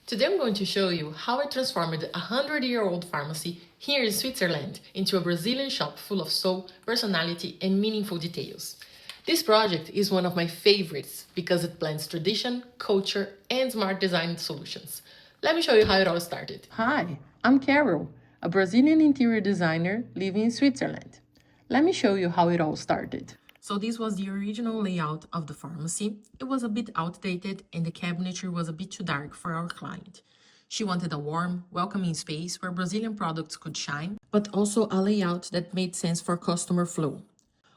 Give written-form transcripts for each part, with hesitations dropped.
Today I'm going to show you how I transformed a 100-year-old pharmacy here in Switzerland into a Brazilian shop full of soul, personality, and meaningful details. This project is one of my favorites because it blends tradition, culture, and smart design solutions. Let me show you how it all started. Hi, I'm Carol, a Brazilian interior designer living in Switzerland. Let me show you how it all started. So this was the original layout of the pharmacy. It was a bit outdated and the cabinetry was a bit too dark for our client. She wanted a warm, welcoming space where Brazilian products could shine, but also a layout that made sense for customer flow.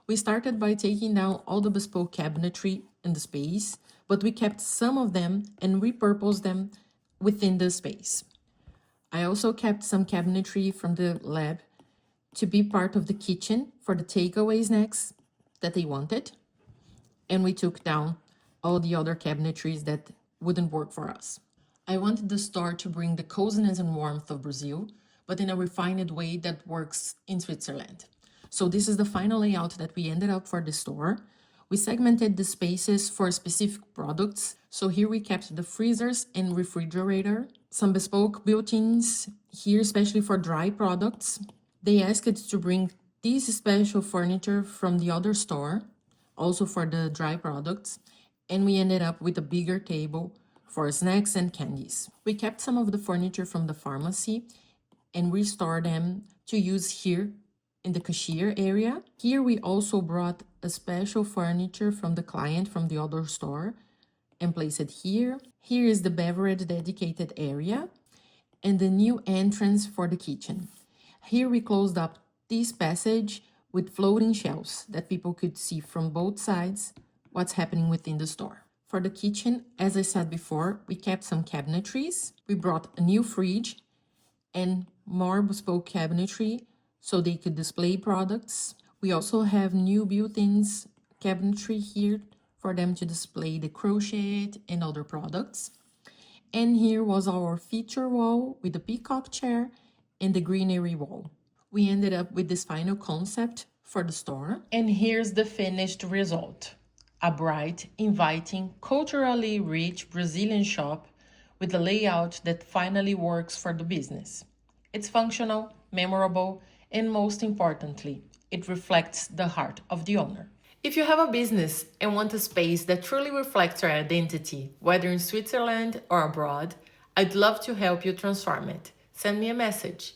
We started by taking down all the bespoke cabinetry in the space, but we kept some of them and repurposed them within the space. I also kept some cabinetry from the lab to be part of the kitchen for the takeaway snacks that they wanted. And we took down all the other cabinetries that wouldn't work for us. I wanted the store to bring the coziness and warmth of Brazil, but in a refined way that works in Switzerland. So this is the final layout that we ended up for the store. We segmented the spaces for specific products. So here we kept the freezers and refrigerator, some bespoke built-ins here, especially for dry products. They asked us to bring this special furniture from the other store, also for the dry products, and we ended up with a bigger table for snacks and candies. We kept some of the furniture from the pharmacy and restored them to use here in the cashier area. Here we also brought a special furniture from the client from the other store and placed it here. Here is the beverage dedicated area and the new entrance for the kitchen. Here we closed up this passage with floating shelves that people could see from both sides what's happening within the store. For the kitchen, as I said before, we kept some cabinetries. We brought a new fridge and more bespoke cabinetry so they could display products. We also have new built-ins cabinetry here for them to display the crochet and other products. And here was our feature wall with the peacock chair and the greenery wall. We ended up with this final concept for the store. And here's the finished result. A bright, inviting, culturally rich Brazilian shop with a layout that finally works for the business. It's functional, memorable, and most importantly, it reflects the heart of the owner. If you have a business and want a space that truly reflects your identity, whether in Switzerland or abroad, I'd love to help you transform it. Send me a message.